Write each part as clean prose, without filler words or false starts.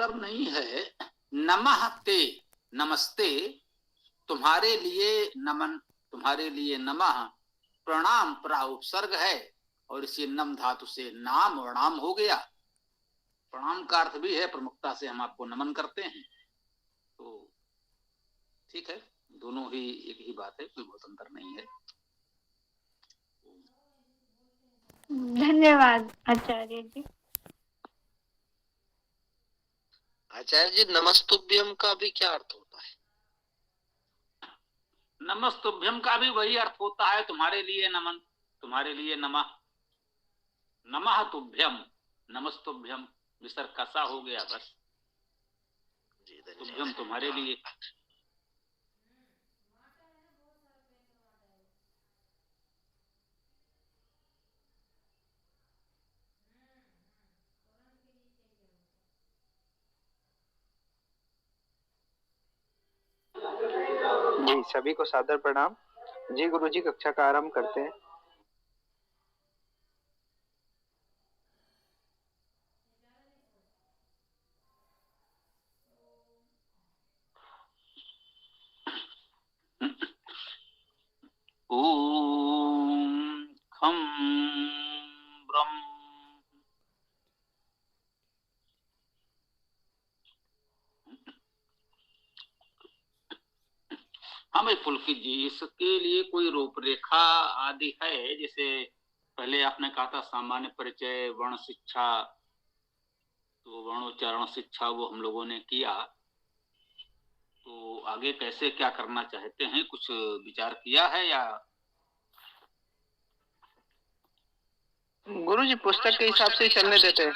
अंतर नहीं है। नमः ते, नमस्ते, तुम्हारे लिए नमन, तुम्हारे लिए नमः, प्रणाम प्रा उपसर्ग है और इसी नम धातु से नाम और नाम हो गया। प्रणाम का अर्थ भी है प्रमुखता से हम आपको नमन करते हैं। तो ठीक है, दोनों ही एक ही बात है, कोई बहुत अंतर नहीं है। धन्यवाद आचार्य जी। आचार्य जी, नमस्तुभ्यम का भी क्या अर्थ होता है? नमस्तुभ्यम का भी वही अर्थ होता है, तुम्हारे लिए नमन, तुम्हारे लिए नमः, नमः तुभ्यम, नमस्तुभ्यम, विसर्ग कसा हो गया बस। तुभ्यम तुम्हारे लिए। जी, सभी को सादर प्रणाम। जी गुरुजी, कक्षा का आरंभ करते हैं। ओम खम ब्रह्म। हाँ भाई पुलकित जी, इसके लिए कोई रूपरेखा आदि है? जैसे पहले आपने कहा था सामान्य परिचय, वर्ण शिक्षा, तो वर्णोच्चारण शिक्षा वो हम लोगों ने किया, तो आगे कैसे क्या करना चाहते हैं, कुछ विचार किया है या? गुरुजी, पुस्तक के हिसाब से चलने देते हैं।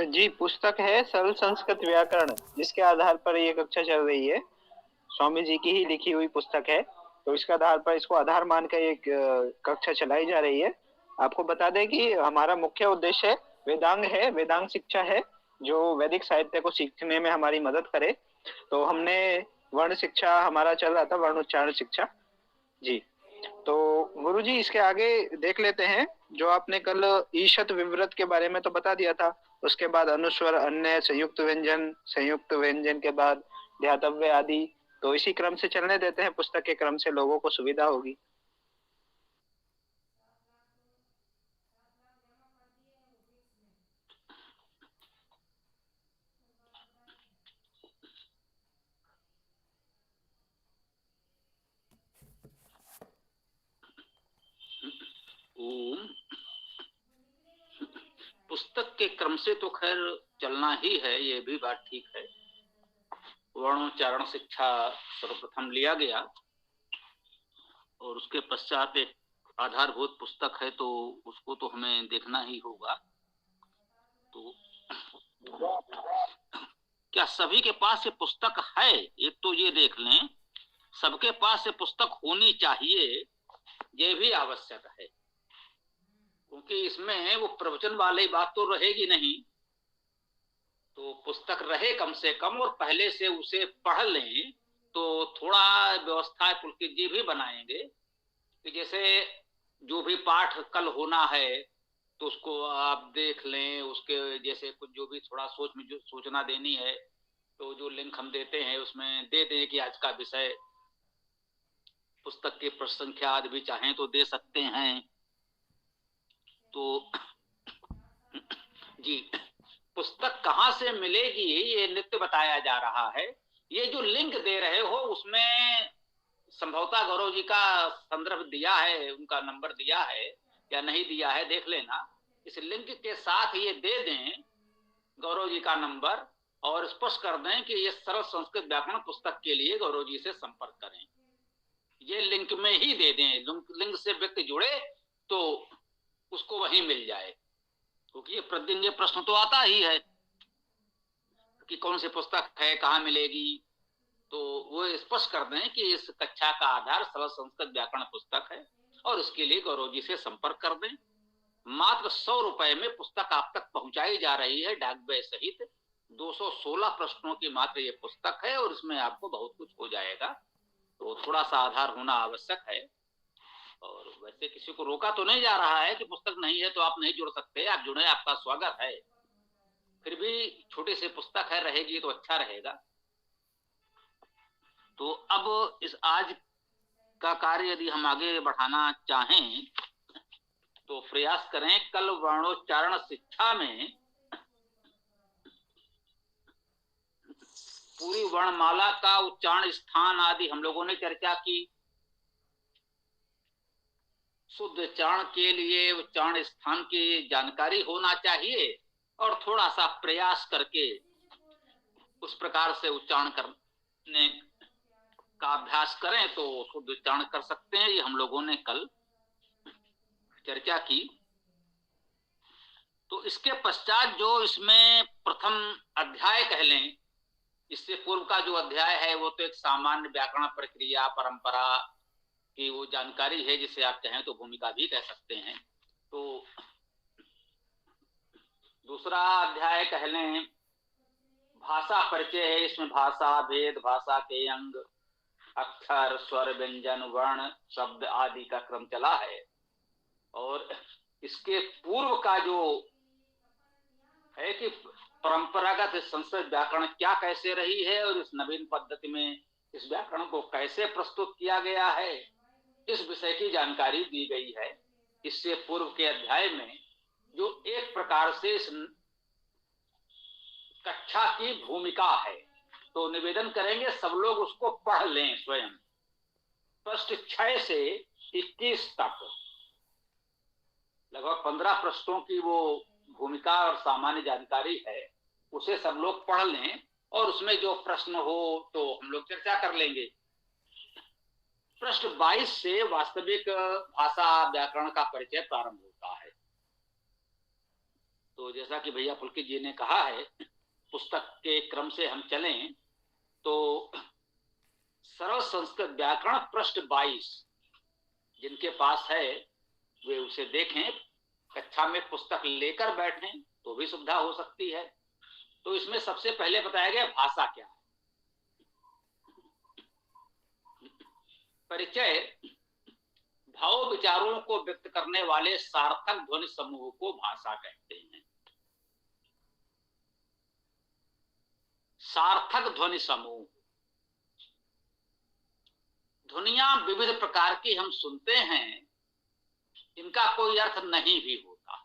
जी, पुस्तक है सरल संस्कृत व्याकरण, जिसके आधार पर ये कक्षा चल रही है। स्वामी जी की ही लिखी हुई पुस्तक है, तो इसके आधार पर इसको आधार मानकर एक कक्षा चलाई जा रही है। आपको बता दें कि हमारा मुख्य उद्देश्य वेदांग है, वेदांग शिक्षा है, जो वैदिक साहित्य को सीखने में हमारी मदद करे। तो हमने वर्ण शिक्षा हमारा चल रहा था, वर्ण उच्चारण शिक्षा। जी, तो गुरुजी इसके आगे देख लेते हैं। जो आपने कल ईशत विवृत के बारे में तो बता दिया था, उसके बाद अनुस्वर, अन्य, संयुक्त व्यंजन के बाद ध्यातव्य आदि, तो इसी क्रम से चलने देते हैं, पुस्तक के क्रम से लोगों को सुविधा होगी। ओम, पुस्तक के क्रम से तो खैर चलना ही है, ये भी बात ठीक है। वर्णोच्चारण शिक्षा सर्वप्रथम लिया गया और उसके पश्चात एक आधारभूत पुस्तक है, तो उसको तो हमें देखना ही होगा। तो क्या सभी के पास ये पुस्तक है? एक तो ये देख लें, सबके पास ये पुस्तक होनी चाहिए, ये भी आवश्यक है, क्योंकि इसमें वो प्रवचन वाली बात तो रहेगी नहीं। तो पुस्तक रहे कम से कम, और पहले से उसे पढ़ लें, तो थोड़ा व्यवस्था पुलकित जी भी बनाएंगे कि जैसे जो भी पाठ कल होना है तो उसको आप देख लें, उसके जैसे कुछ जो भी थोड़ा जो सूचना देनी है, तो जो लिंक हम देते हैं उसमें दे दें कि आज का विषय, पुस्तक की प्रश्न संख्या आदि भी चाहें तो दे सकते हैं। तो जी, पुस्तक कहाँ से मिलेगी ये नित्य बताया जा रहा है। ये जो लिंक दे रहे हो उसमें संभवतः गौरव जी का संदर्भ दिया है, उनका नंबर दिया है या नहीं दिया है, देख लेना। इस लिंक के साथ ये दे दें गौरव जी का नंबर, और स्पष्ट कर दें कि ये सरल संस्कृत व्याकरण पुस्तक के लिए गौरव जी से संपर्क करें। ये लिंक में ही दे दें, लिंक से व्यक्ति जुड़े तो उसको वहीं मिल जाए। क्योंकि ये प्रतिदिन ये प्रश्न तो आता ही है कि कौन सी पुस्तक है, कहाँ मिलेगी। तो वो स्पष्ट कर दें कि इस कक्षा का आधार सरल संस्कृत व्याकरण पुस्तक है और इसके लिए गौरव जी से संपर्क कर दें। मात्र 100 रुपए में पुस्तक आप तक पहुंचाई जा रही है, डाक व्यय सहित। 216 प्रश्नों की मात्र ये पुस्तक है और इसमें आपको बहुत कुछ हो जाएगा। तो थोड़ा सा आधार होना आवश्यक है। और वैसे किसी को रोका तो नहीं जा रहा है कि पुस्तक नहीं है तो आप नहीं जुड़ सकते, आप जुड़े, आपका स्वागत है। फिर भी छोटी सी पुस्तक है, रहेगी तो अच्छा रहेगा। तो अब इस आज का कार्य यदि हम आगे बढ़ाना चाहें तो प्रयास करें। कल वर्णोच्चारण शिक्षा में पूरी वर्णमाला का उच्चारण स्थान आदि हम लोगों ने चर्चा की। शुद्ध उच्चारण के लिए उच्चारण स्थान की जानकारी होना चाहिए और थोड़ा सा प्रयास करके उस प्रकार से उच्चारण करने का अभ्यास करें तो शुद्ध उच्चारण कर सकते हैं। ये हम लोगों ने कल चर्चा की। तो इसके पश्चात जो इसमें प्रथम अध्याय कह लें, इससे पूर्व का जो अध्याय है वो तो एक सामान्य व्याकरण प्रक्रिया परंपरा की वो जानकारी है, जिसे आप कहें तो भूमिका भी कह सकते हैं। तो दूसरा अध्याय कह लें भाषा परिचय है। इसमें भाषा भेद, भाषा के अंग, अक्षर, स्वर, व्यंजन, वर्ण, शब्द आदि का क्रम चला है। और इसके पूर्व का जो है कि परंपरागत संस्कृत व्याकरण क्या कैसे रही है और इस नवीन पद्धति में इस व्याकरण को कैसे प्रस्तुत किया गया है, इस विषय की जानकारी दी गई है। इससे पूर्व के अध्याय में जो एक प्रकार से इस कक्षा की भूमिका है, तो निवेदन करेंगे सब लोग उसको पढ़ लें स्वयं। पृष्ठ 6 से 21 तक लगभग 15 पृष्ठों की वो भूमिका और सामान्य जानकारी है, उसे सब लोग पढ़ लें और उसमें जो प्रश्न हो तो हम लोग चर्चा कर लेंगे। पृष्ठ 22 से वास्तविक भाषा व्याकरण का परिचय प्रारंभ होता है। तो जैसा कि भैया पुलकित जी ने कहा है, पुस्तक के क्रम से हम चलें तो सरल संस्कृत व्याकरण पृष्ठ 22 जिनके पास है वे उसे देखें। कक्षा में पुस्तक लेकर बैठें तो भी सुविधा हो सकती है। तो इसमें सबसे पहले बताया गया भाषा क्या है। परिचय भाव विचारों को व्यक्त करने वाले सार्थक ध्वनि समूह को भाषा कहते हैं। सार्थक ध्वनि समूह, ध्वनियां विविध प्रकार की हम सुनते हैं, इनका कोई अर्थ नहीं भी होता।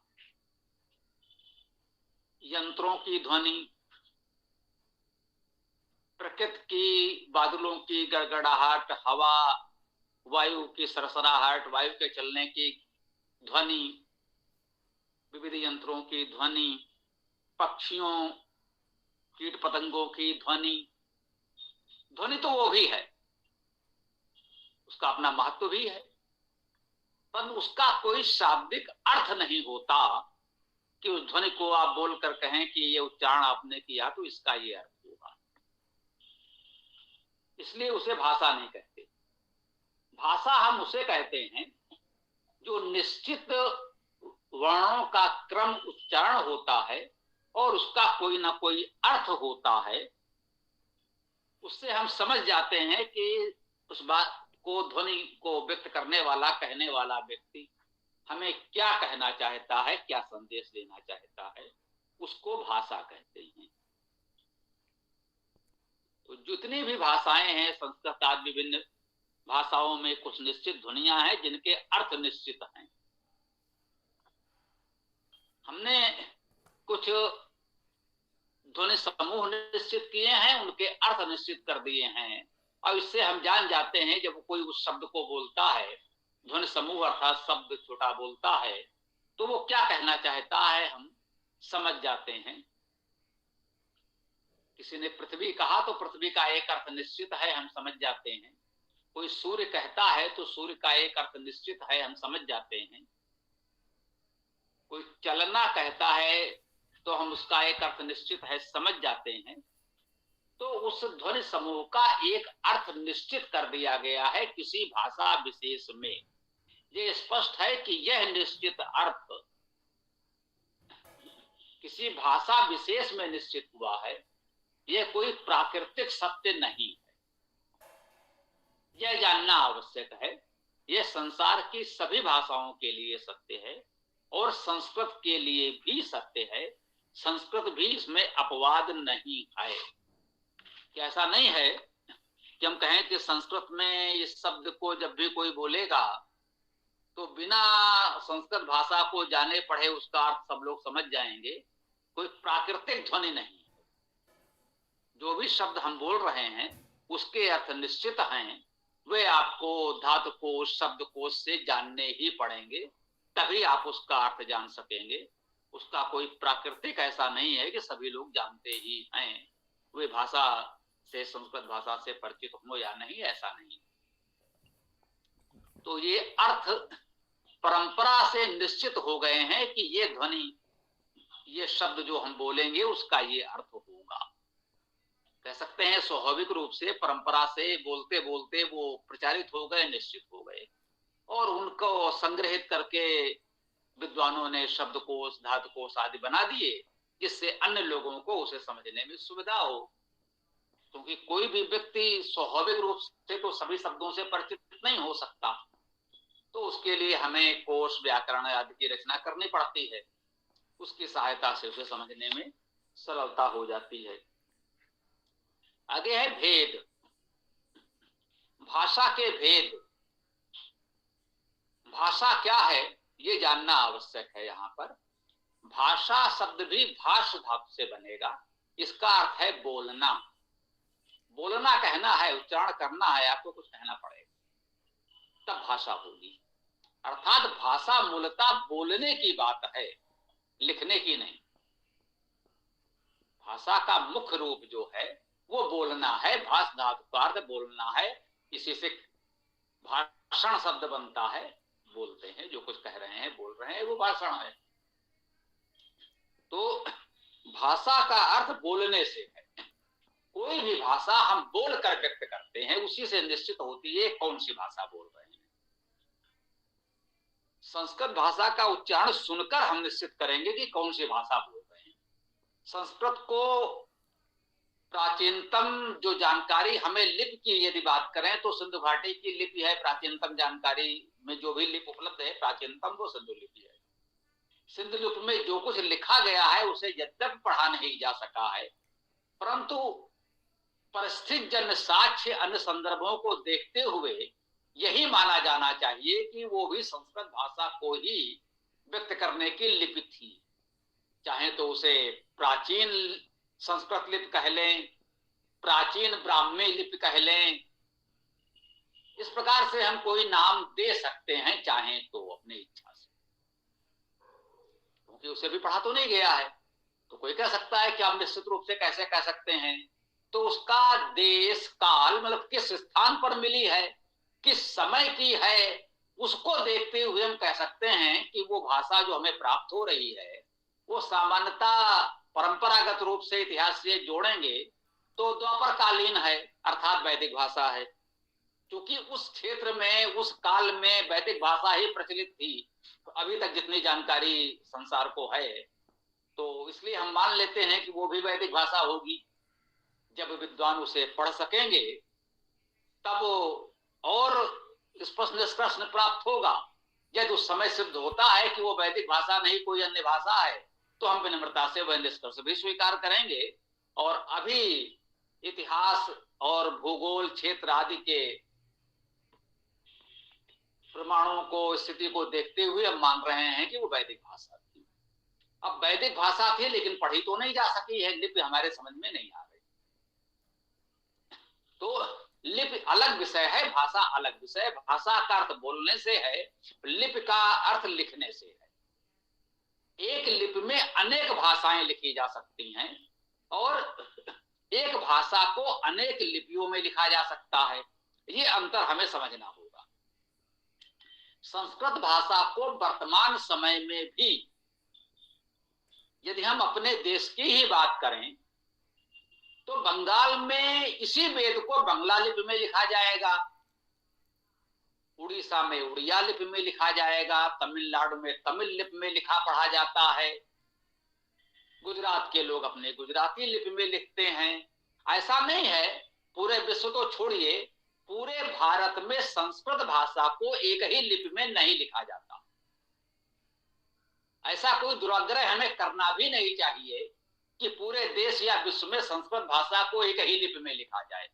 यंत्रों की ध्वनि, प्रकृति की बादलों की गड़गड़ाहट, हवा, वायु की सरसराहट, वायु के चलने की ध्वनि, विविध यंत्रों की ध्वनि, पक्षियों, कीट पतंगों की ध्वनि। ध्वनि तो वो भी है, उसका अपना महत्व भी है, पर उसका कोई शाब्दिक अर्थ नहीं होता कि उस ध्वनि को आप बोलकर कहें कि ये उच्चारण आपने किया तो इसका ये अर्थ होगा। इसलिए उसे भाषा नहीं कहते। भाषा हम उसे कहते हैं जो निश्चित वर्णों का क्रम उच्चारण होता है और उसका कोई ना कोई अर्थ होता है। उससे हम समझ जाते हैं कि उस बात को, ध्वनि को व्यक्त करने वाला, कहने वाला व्यक्ति हमें क्या कहना चाहता है, क्या संदेश देना चाहता है, उसको भाषा कहते हैं। तो जितनी भी भाषाएं हैं संस्कृत आदि विभिन्न भाषाओं में कुछ निश्चित ध्वनियां हैं जिनके अर्थ निश्चित हैं। हमने कुछ ध्वनि समूह निश्चित किए हैं, उनके अर्थ निश्चित कर दिए हैं और इससे हम जान जाते हैं जब कोई उस शब्द को बोलता है, ध्वनि समूह अर्थात शब्द छोटा बोलता है, तो वो क्या कहना चाहता है हम समझ जाते हैं। किसी ने पृथ्वी कहा तो पृथ्वी का एक अर्थ निश्चित है, हम समझ जाते हैं। कोई सूर्य कहता है तो सूर्य का एक अर्थ निश्चित है, हम समझ जाते हैं। कोई चलना कहता है तो हम उसका एक अर्थ निश्चित है समझ जाते हैं। तो उस ध्वनि समूह का एक अर्थ निश्चित कर दिया गया है किसी भाषा विशेष में। ये स्पष्ट है कि यह निश्चित अर्थ किसी भाषा विशेष में निश्चित हुआ है, यह कोई प्राकृतिक सत्य नहीं है। यह जानना आवश्यक है। यह संसार की सभी भाषाओं के लिए सत्य है और संस्कृत के लिए भी सत्य है। संस्कृत भी इसमें अपवाद नहीं है। कि ऐसा नहीं है कि हम कहें कि संस्कृत में इस शब्द को जब भी कोई बोलेगा तो बिना संस्कृत भाषा को जाने पढ़े उसका अर्थ सब लोग समझ जाएंगे। कोई प्राकृतिक ध्वनि नहीं है। जो भी शब्द हम बोल रहे हैं उसके अर्थ निश्चित हैं। वे आपको धातुकोश शब्दकोश से जानने ही पड़ेंगे, तभी आप उसका अर्थ जान सकेंगे। उसका कोई प्राकृतिक ऐसा नहीं है कि सभी लोग जानते ही हैं। वे भाषा से संस्कृत भाषा से परिचित हो या नहीं, ऐसा नहीं। तो ये अर्थ परंपरा से निश्चित हो गए हैं कि ये ध्वनि, ये शब्द जो हम बोलेंगे उसका ये अर्थ होगा। कह सकते हैं स्वाभाविक रूप से परंपरा से बोलते बोलते वो प्रचारित हो गए, निश्चित हो गए और उनको संग्रहित करके विद्वानों ने शब्दकोश धातुकोश आदि बना दिए, जिससे अन्य लोगों को उसे समझने में सुविधा हो। क्योंकि कोई भी व्यक्ति स्वाभाविक रूप से तो सभी शब्दों से परिचित नहीं हो सकता, तो उसके लिए हमें कोश व्याकरण आदि की रचना करनी पड़ती है। उसकी सहायता से उसे समझने में सरलता हो जाती है। आगे है भेद। भाषा के भेद। भाषा क्या है ये जानना आवश्यक है। यहाँ पर भाषा शब्द भी भाष धातु से बनेगा। इसका अर्थ है बोलना। बोलना कहना है, उच्चारण करना है, आपको कुछ कहना पड़ेगा तब भाषा होगी। अर्थात भाषा मूलतः बोलने की बात है, लिखने की नहीं। भाषा का मुख्य रूप जो है वो बोलना है। भाष धातु का अर्थ बोलना है। इसी से भाषण शब्द बनता है। बोलते हैं, जो कुछ कह रहे हैं बोल रहे हैं, वो भाषण है। तो भाषा का अर्थ बोलने से है। कोई भी भाषा हम बोलकर व्यक्त करते हैं, उसी से निश्चित होती है कौन सी भाषा बोल रहे हैं। संस्कृत भाषा का उच्चारण सुनकर हम निश्चित करेंगे कि कौन सी भाषा बोल रहे हैं। संस्कृत को प्राचीनतम जो जानकारी हमें लिपि की यदि बात करें तो सिंधु घाटी की लिपि है। प्राचीनतम जानकारी में जो भी लिपि उपलब्ध है प्राचीनतम वो सिंधु लिपि है। सिंधु लिपि में जो कुछ लिखा गया है उसे यद्यपि पढ़ा नहीं जा सका है, परंतु परिस्थिति जन साक्ष्य अन्य संदर्भों को देखते हुए यही माना जाना चाहिए कि वो भी संस्कृत भाषा को ही व्यक्त करने की लिपि थी। चाहे तो उसे प्राचीन संस्कृत लिपि कह लें, प्राचीन ब्राह्मी लिपि कह लें। इस प्रकार से हम कोई नाम दे सकते हैं चाहे तो अपनी इच्छा से, क्योंकि उसे भी पढ़ा तो नहीं गया है। तो कोई कह सकता है कि आप निश्चित रूप से कैसे कह सकते हैं, तो उसका देश काल मतलब किस स्थान पर मिली है, किस समय की है, उसको देखते हुए हम कह सकते हैं कि वो भाषा जो हमें प्राप्त हो रही है वो सामान्यतः परंपरागत रूप से इतिहास से जोड़ेंगे तो द्वापर कालीन है, अर्थात वैदिक भाषा है। क्योंकि उस क्षेत्र में उस काल में वैदिक भाषा ही प्रचलित थी, तो अभी तक जितनी जानकारी संसार को है, तो इसलिए हम मान लेते हैं कि वो भी वैदिक भाषा होगी। जब विद्वान उसे पढ़ सकेंगे तब और स्पष्ट निष्कर्ष प्राप्त होगा। यदि उस समय सिद्ध होता है कि वो वैदिक भाषा नहीं कोई अन्य भाषा है, तो हम विनम्रता से वह निष्कर्ष भी स्वीकार करेंगे और अभी इतिहास और भूगोल क्षेत्र आदि के प्रमाणों को स्थिति को देखते हुए हम मान रहे हैं कि वो वैदिक भाषा थी। अब वैदिक भाषा थी लेकिन पढ़ी तो नहीं जा सकी है, लिपि हमारे समझ में नहीं आ रही। तो लिपि अलग विषय है, भाषा अलग विषय। भाषा का अर्थ बोलने से है, लिपि का अर्थ लिखने से है। एक लिपि में अनेक भाषाएं लिखी जा सकती हैं और एक भाषा को अनेक लिपियों में लिखा जा सकता है। ये अंतर हमें समझना होगा। संस्कृत भाषा को वर्तमान समय में भी यदि हम अपने देश की ही बात करें तो बंगाल में इसी वेद को बंगला लिपि में लिखा जाएगा, उड़ीसा में उड़िया लिपि में लिखा जाएगा, तमिलनाडु में तमिल लिपि में लिखा पढ़ा जाता है, गुजरात के लोग अपने गुजराती लिपि में लिखते हैं। ऐसा नहीं है, पूरे विश्व तो छोड़िए, पूरे भारत में संस्कृत भाषा को एक ही लिपि में नहीं लिखा जाता। ऐसा कोई दुराग्रह हमें करना भी नहीं चाहिए कि पूरे देश या विश्व में संस्कृत भाषा को एक ही लिपि में लिखा जाए।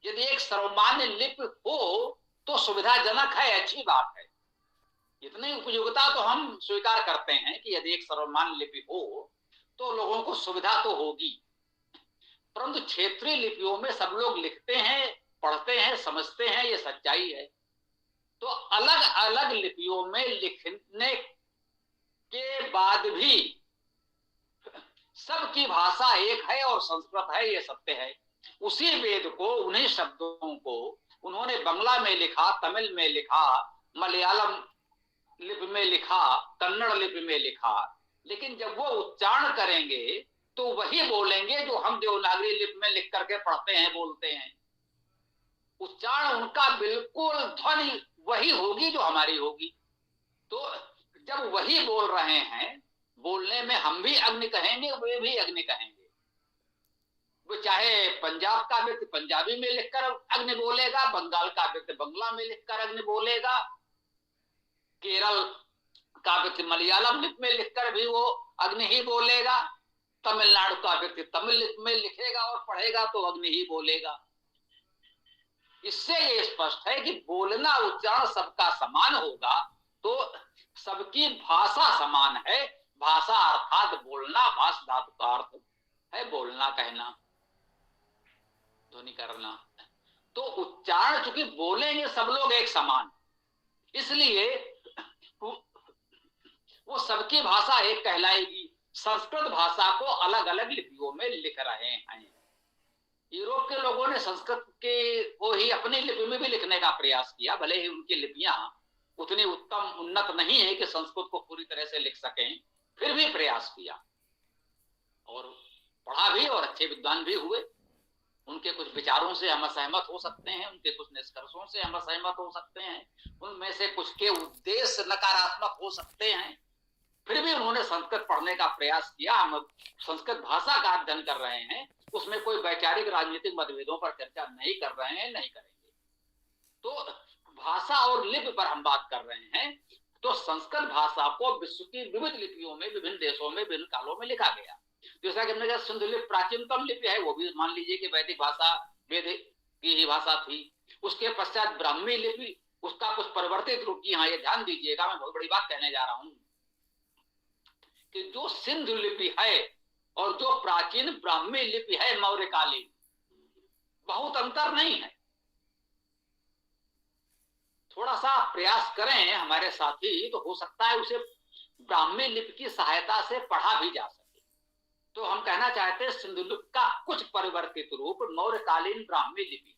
यदि एक सर्वमान्य लिपि हो तो सुविधाजनक है, अच्छी बात है, इतनी उपयोगिता तो हम स्वीकार करते हैं कि यदि एक सर्वमान्य लिपि हो तो लोगों को सुविधा तो होगी। परंतु क्षेत्रीय लिपियों में सब लोग लिखते हैं, पढ़ते हैं, समझते हैं, ये सच्चाई है। तो अलग अलग लिपियों में लिखने के बाद भी सबकी भाषा एक है और संस्कृत है, ये सत्य है। उसी वेद को, उन्हीं शब्दों को उन्होंने बंगला में लिखा, तमिल में लिखा, मलयालम लिपि में लिखा, कन्नड़ लिपि में लिखा, लेकिन जब वो उच्चारण करेंगे तो वही बोलेंगे जो हम देवनागरी लिपि में लिख करके पढ़ते हैं, बोलते हैं। उच्चारण उनका बिल्कुल ध्वनि वही होगी जो हमारी होगी। तो जब वही बोल रहे हैं, बोलने में हम भी अग्नि कहेंगे, वे भी अग्नि कहेंगे। वो चाहे पंजाब का व्यक्ति पंजाबी में लिखकर अग्नि बोलेगा, बंगाल का व्यक्ति बंगला में लिखकर अग्नि बोलेगा, केरल का व्यक्ति मलयालम लिपि में लिखकर भी वो अग्नि ही बोलेगा, तमिलनाडु का व्यक्ति तमिल लिपि में लिखेगा और पढ़ेगा तो अग्नि ही बोलेगा। इससे ये स्पष्ट है कि बोलना, उच्चारण सबका समान होगा तो सबकी भाषा समान है। भाषा अर्थात बोलना, भाष धातु का अर्थ है बोलना, कहना, ध्वनि करना। तो उच्चारण चूंकि बोलेंगे सब लोग एक समान, इसलिए वो सबकी भाषा एक कहलाएगी। संस्कृत भाषा को अलग अलग लिपियों में लिख रहे हैं। यूरोप के लोगों ने संस्कृत के वो ही अपनी लिपि में भी लिखने का प्रयास किया, भले ही उनकी लिपियां उतनी उत्तम उन्नत नहीं है कि संस्कृत को पूरी तरह से लिख सकें, फिर भी प्रयास किया और पढ़ा भी और अच्छे विद्वान भी हुए। उनके कुछ विचारों से हम असहमत हो सकते हैं, उनके कुछ निष्कर्षों से हम असहमत हो सकते हैं, उनमें से कुछ के उद्देश्य नकारात्मक हो सकते हैं, फिर भी उन्होंने संस्कृत पढ़ने का प्रयास किया। हम संस्कृत भाषा का अध्ययन कर रहे हैं, उसमें कोई वैचारिक राजनीतिक मतभेदों पर चर्चा नहीं कर रहे हैं, नहीं करेंगे। तो भाषा और लिपि पर हम बात कर रहे हैं। तो संस्कृत भाषा को विश्व की विविध लिपियों में, विभिन्न देशों में, विभिन्न कालों में लिखा गया। जैसा कि हमने कहा सिंधु लिपि प्राचीनतम लिपि है, वो भी मान लीजिए कि वैदिक भाषा, वेद की ही भाषा थी। उसके पश्चात ब्राह्मी लिपि, उसका कुछ परिवर्तित रूप। यहाँ ये ध्यान दीजिएगा, मैं बहुत बड़ी बात कहने जा रहा हूं कि जो सिंधु लिपि है और जो प्राचीन ब्राह्मी लिपि है मौर्यकालीन, बहुत अंतर नहीं है। थोड़ा सा प्रयास करें हमारे साथी तो हो सकता है उसे ब्राह्मी लिपि की सहायता से पढ़ा भी जा सके। तो हम कहना चाहते हैं सिंधु लिपि का कुछ परिवर्तित रूप मौर्यकालीन ब्राह्मी लिपि,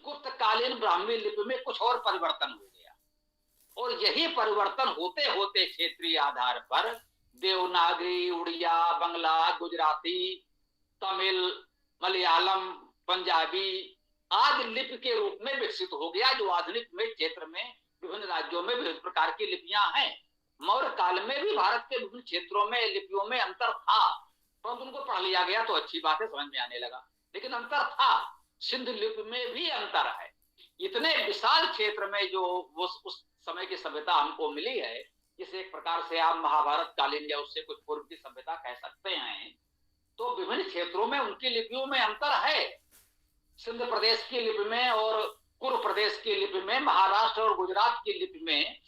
गुप्तकालीन ब्राह्मी लिपि में कुछ और परिवर्तन हो गया। और यही परिवर्तन होते होते क्षेत्रीय आधार पर देवनागरी, उड़िया, बंगला, गुजराती, तमिल, मलयालम, पंजाबी आदि लिपि के रूप में विकसित हो गया, जो आधुनिक में क्षेत्र में विभिन्न राज्यों में विभिन्न प्रकार की लिपियां हैं। मौर्य काल में भी भारत के विभिन्न क्षेत्रों में लिपियों में अंतर था, परंतु उनको पढ़ लिया गया तो अच्छी बात है, समझ में आने लगा, लेकिन अंतर था। सिंधु लिपि में भी अंतर है। इतने विशाल क्षेत्र में जो उस समय की सभ्यता हमको मिली है, जिसे एक प्रकार से आप महाभारत कालीन या उससे कुछ पूर्व की सभ्यता कह सकते हैं, तो विभिन्न क्षेत्रों में उनकी लिपियों में अंतर है। सिंध प्रदेश की लिपि में और कुरु प्रदेश की लिपि में, महाराष्ट्र और गुजरात की लिपि में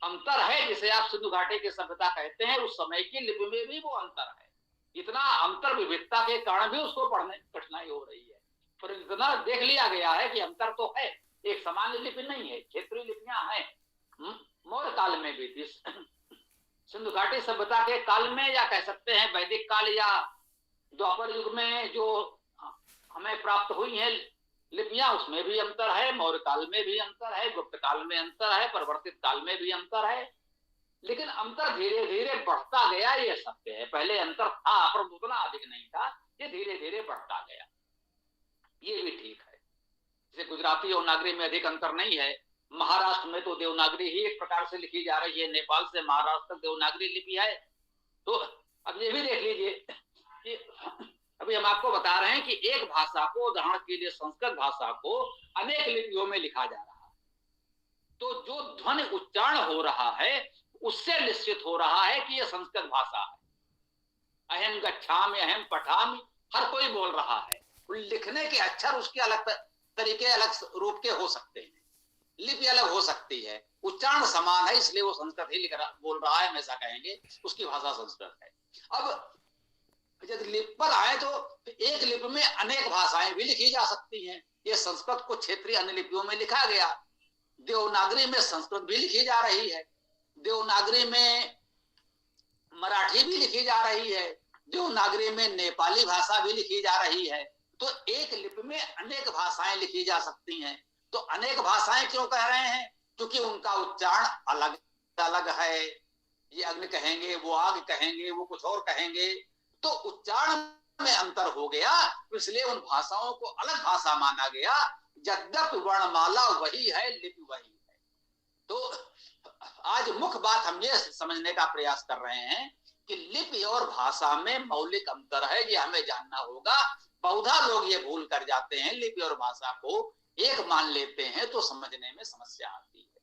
अंतर है। जिसे आप सिंधु घाटी की सभ्यता कहते हैं, उस समय की लिपि में भी वो अंतर है। इतना अंतर विविधता के कारण भी उसको पढ़ने कठिनाई हो रही है, पर इतना देख लिया गया है कि अंतर तो है, एक सामान्य लिपि नहीं है, क्षेत्रीय लिपियां हैं। मौर्य काल में भी थी, सिंधु घाटी सभ्यता के काल में, या कह सकते हैं वैदिक काल या द्वापर युग में जो हमें प्राप्त हुई है लिपियां, उसमें भी अंतर है। मौर्य काल में भी अंतर है, गुप्त काल में अंतर है, परिवर्तित काल में भी अंतर है। लेकिन अंतर धीरे धीरे बढ़ता गया, ये सत्य है। पहले अंतर था पर उतना अधिक नहीं था, ये धीरे धीरे बढ़ता गया, ये भी ठीक है। जैसे गुजराती और नागरी में अधिक अंतर नहीं है, महाराष्ट्र में तो देवनागरी ही एक प्रकार से लिखी जा रही है, नेपाल से महाराष्ट्र तक देवनागरी लिपि है। तो अब ये भी देख लीजिए कि अभी हम आपको बता रहे हैं कि एक भाषा को, उदाहरण के लिए संस्कृत भाषा को अनेक लिपियों में लिखा जा रहा है, तो जो ध्वनि उच्चारण हो रहा है उससे निश्चित हो रहा है कि यह संस्कृत भाषा है। अहम गच्छामि, अहम पठामि, हर कोई बोल रहा है। लिखने के अक्षर उसके अलग तरीके, अलग रूप के हो सकते हैं, लिपि अलग हो सकती है, उच्चारण समान है, इसलिए वो संस्कृत ही बोल रहा है, हमेशा कहेंगे उसकी भाषा संस्कृत है। अब यदि लिपि पर आए तो एक लिपि में अनेक भाषाएं भी लिखी जा सकती हैं। ये संस्कृत को क्षेत्रीय अन्य लिपियों में लिखा गया, देवनागरी में संस्कृत भी लिखी जा रही है, देवनागरी में मराठी भी लिखी जा रही है, देवनागरी में नेपाली भाषा भी लिखी जा रही है। तो एक लिपि में अनेक भाषाएं लिखी जा सकती हैं। तो अनेक भाषाएं क्यों कह रहे हैं? क्योंकि उनका उच्चारण अलग अलग है। ये अग्नि कहेंगे, वो आग कहेंगे, वो कुछ और कहेंगे, तो उच्चारण में अंतर हो गया, इसलिए उन भाषाओं को अलग भाषा माना गया। यद्यपि वर्णमाला वही है, लिपि वही है। तो आज मुख्य बात हम ये समझने का प्रयास कर रहे हैं कि लिपि और भाषा में मौलिक अंतर है, ये हमें जानना होगा। बहुधा लोग ये भूल कर जाते हैं, लिपि और भाषा को एक मान लेते हैं, तो समझने में समस्या आती है।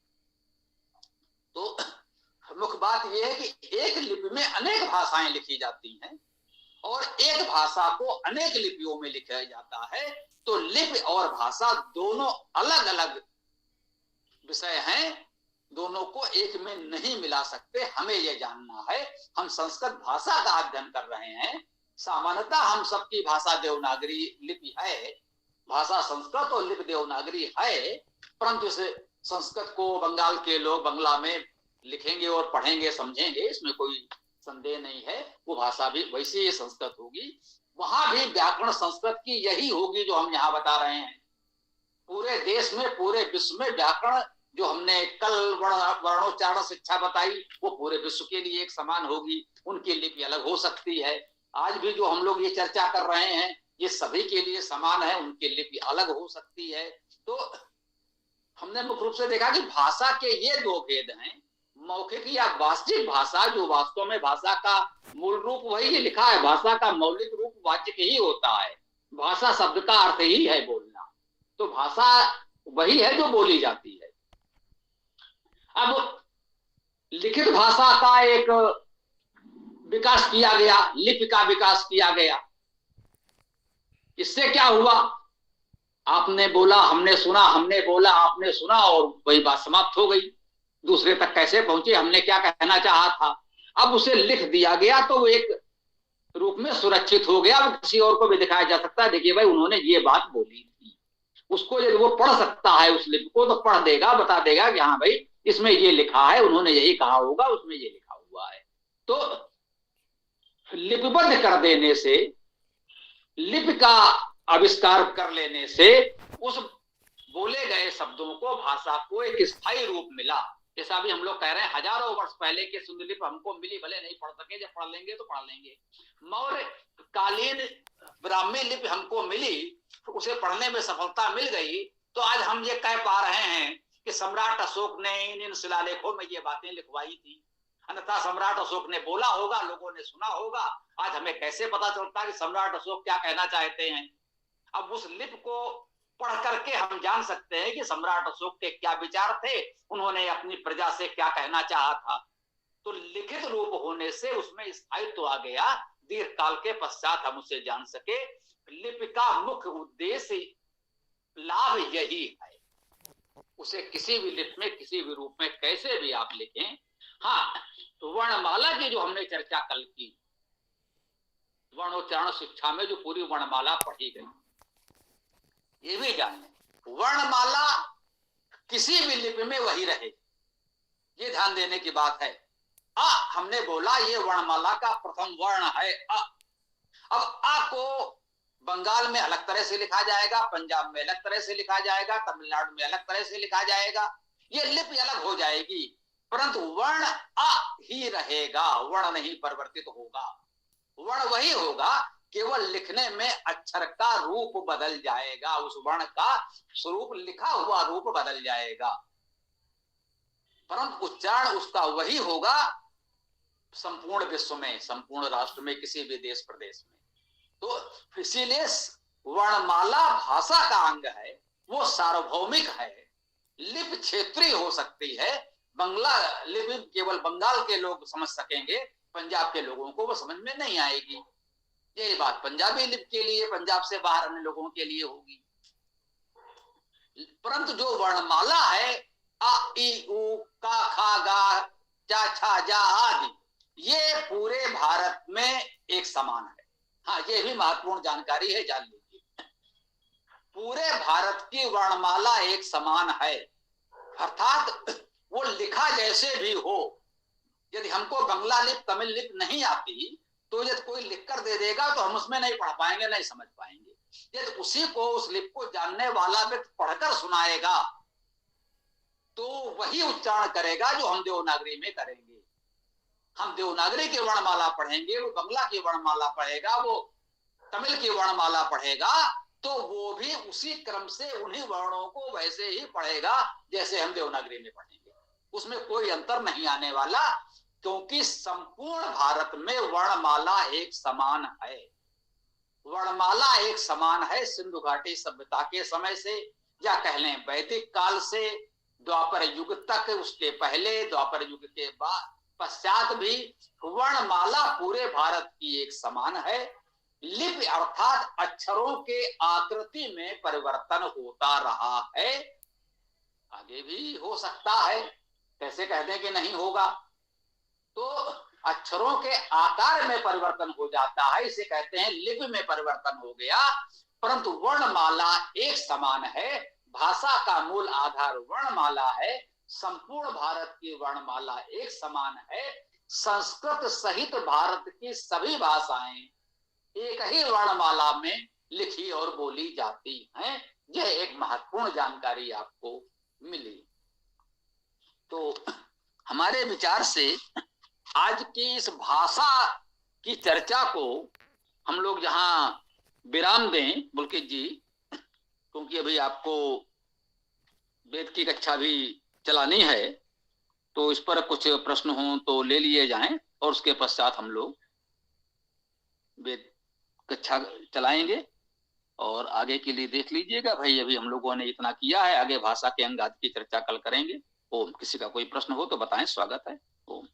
तो मुख्य बात यह है कि एक लिपि में अनेक भाषाएं लिखी जाती हैं और एक भाषा को अनेक लिपियों में लिखा जाता है। तो लिपि और भाषा दोनों अलग अलग विषय हैं, दोनों को एक में नहीं मिला सकते, हमें यह जानना है। हम संस्कृत भाषा का अध्ययन कर रहे हैं, सामान्यतः हम सबकी भाषा देवनागरी लिपि है, भाषा संस्कृत और लिपि देवनागरी है, परंतु इस संस्कृत को बंगाल के लोग बंगला में लिखेंगे और पढ़ेंगे, समझेंगे, इसमें कोई संदेह नहीं है। वो भाषा भी वैसे ही संस्कृत होगी, वहां भी व्याकरण संस्कृत की यही होगी जो हम यहाँ बता रहे हैं। पूरे देश में, पूरे विश्व में व्याकरण जो हमने कल वर्णोच्चारण शिक्षा बताई, वो पूरे विश्व के लिए एक समान होगी। उनकी लिपि अलग हो सकती है। आज भी जो हम लोग ये चर्चा कर रहे हैं, ये सभी के लिए समान है, उनकी लिपि अलग हो सकती है। तो हमने मुख्य रूप से देखा कि भाषा के ये दो भेद हैं, मौखिक या वास्तविक भाषा, जो वास्तव में भाषा का मूल रूप वही लिखा है, भाषा का मौलिक रूप वाचिक ही होता है, भाषा शब्द का अर्थ ही है बोलना, तो भाषा वही है जो बोली जाती है। अब लिखित भाषा का एक विकास किया गया, लिपि का विकास किया गया। इससे क्या हुआ? आपने बोला, हमने सुना, हमने बोला, आपने सुना, और वही बात समाप्त हो गई। दूसरे तक कैसे पहुंचे, हमने क्या कहना चाहा था, अब उसे लिख दिया गया तो वो एक रूप में सुरक्षित हो गया, वो किसी और को भी दिखाया जा सकता है, देखिए भाई उन्होंने ये बात बोली थी। उसको यदि वो पढ़ सकता है उस लिपि को, तो पढ़ देगा, बता देगा कि हाँ भाई इसमें ये लिखा है, उन्होंने यही कहा होगा, उसमें ये लिखा हुआ है। तो लिपिबद्ध कर देने से, लिपि का आविष्कार कर लेने से उस बोले गए शब्दों को, भाषा को एक स्थायी रूप मिला। जैसा भी हम लोग कह रहे हैं, हजारों वर्ष पहले की सुंदरलिपि हमको मिली, भले नहीं पढ़ सके, जब पढ़ लेंगे तो पढ़ लेंगे। मौर्य कालीन ब्राह्मी लिपि हमको मिली, उसे पढ़ने में सफलता मिल गई, तो आज हम ये कह पा रहे हैं कि सम्राट अशोक ने इन शिलालेखों में ये बातें लिखवाई थी। अन्यथा सम्राट अशोक ने बोला होगा, लोगों ने सुना होगा, आज हमें कैसे पता चलता कि सम्राट अशोक क्या कहना चाहते हैं? अब उस लिपि को पढ़ करके हम जान सकते हैं कि सम्राट अशोक के क्या विचार थे, उन्होंने अपनी प्रजा से क्या कहना चाहा था। तो लिखित रूप होने से उसमें स्थायित्व आ गया, दीर्घ काल के पश्चात हम उसे जान सके। लिपि का मुख्य उद्देश्य, लाभ यही है। उसे किसी भी लिपि में, किसी भी रूप में, कैसे भी आप लिखें। हाँ, तो वर्णमाला की जो हमने चर्चा कल की, वर्णोच्चारण शिक्षा में जो पूरी वर्णमाला पढ़ी गई, ये भी जाने वर्णमाला किसी भी लिपि में वही रहे, ये ध्यान देने की बात है। अ हमने बोला ये वर्णमाला का प्रथम वर्ण है अ। अब अ को बंगाल में अलग तरह से लिखा जाएगा, पंजाब में अलग तरह से लिखा जाएगा, तमिलनाडु में अलग तरह से लिखा जाएगा, ये लिपि अलग हो जाएगी। परंतु वर्ण अ ही रहेगा, वर्ण नहीं परिवर्तित होगा। वर्ण वही होगा, केवल लिखने में अक्षर का रूप बदल जाएगा, उस वर्ण का स्वरूप लिखा हुआ रूप बदल जाएगा, परंतु उच्चारण उसका वही होगा संपूर्ण विश्व में, संपूर्ण राष्ट्र में, किसी भी देश प्रदेश में। तो इसीलिए वर्णमाला भाषा का अंग है, वो सार्वभौमिक है, लिपि क्षेत्रीय हो सकती है। बंगला लिपि केवल बंगाल के लोग समझ सकेंगे, पंजाब के लोगों को वो समझ में नहीं आएगी। ये बात पंजाबी लिपि के लिए, पंजाब से बाहर अन्य लोगों के लिए होगी। परंतु जो वर्णमाला है, आ ई उ का खा गा चा छा जा आदि, ये पूरे भारत में एक समान है। हाँ, ये भी महत्वपूर्ण जानकारी है, जान लीजिए। पूरे भारत की वर्णमाला एक समान है, अर्थात वो लिखा जैसे भी हो। यदि हमको बंगला लिपि, तमिल लिपि नहीं आती, तो यदि कोई लिख कर दे देगा तो हम उसमें नहीं पढ़ पाएंगे, नहीं समझ पाएंगे। यदि उसी को, उस लिपि को जानने वाला व्यक्ति पढ़कर सुनाएगा, तो वही उच्चारण करेगा जो हम देवनागरी में करेंगे। हम देवनागरी की वर्णमाला पढ़ेंगे, वो बंगला की वर्णमाला पढ़ेगा, वो तमिल की वर्णमाला पढ़ेगा, तो वो भी उसी क्रम से उन्हीं वर्णों को वैसे ही पढ़ेगा जैसे हम देवनागरी में पढ़ेंगे। उसमें कोई अंतर नहीं आने वाला, क्योंकि संपूर्ण भारत में वर्णमाला एक समान है। वर्णमाला एक समान है, सिंधु घाटी सभ्यता के समय से, या कह लें वैदिक काल से द्वापर युग तक, उसके पहले द्वापर युग के बाद पश्चात भी वर्णमाला पूरे भारत की एक समान है। लिपि अर्थात अक्षरों के आकृति में परिवर्तन होता रहा है, आगे भी हो सकता है, कैसे कह दें कि नहीं होगा। तो अक्षरों के आकार में परिवर्तन हो जाता है, इसे कहते हैं लिपि में परिवर्तन हो गया, परंतु वर्णमाला एक समान है। भाषा का मूल आधार वर्णमाला है, संपूर्ण भारत की वर्णमाला एक समान है। संस्कृत सहित भारत की सभी भाषाएं एक ही वर्णमाला में लिखी और बोली जाती हैं। यह एक महत्वपूर्ण जानकारी आपको मिली। तो हमारे विचार से आज की इस भाषा की चर्चा को हम लोग जहां विराम दें पुलकित जी, क्योंकि अभी आपको वेद की कक्षा भी चलानी है, तो इस पर कुछ प्रश्न हो तो ले लिए जाएं, और उसके पश्चात हम लोग वेद कक्षा चलाएंगे। और आगे के लिए देख लीजिएगा भाई, अभी हम लोगों ने इतना किया है, आगे भाषा के अंग आदि की चर्चा कल करेंगे। ओम, किसी का कोई प्रश्न हो तो बताएं, स्वागत है। ओम।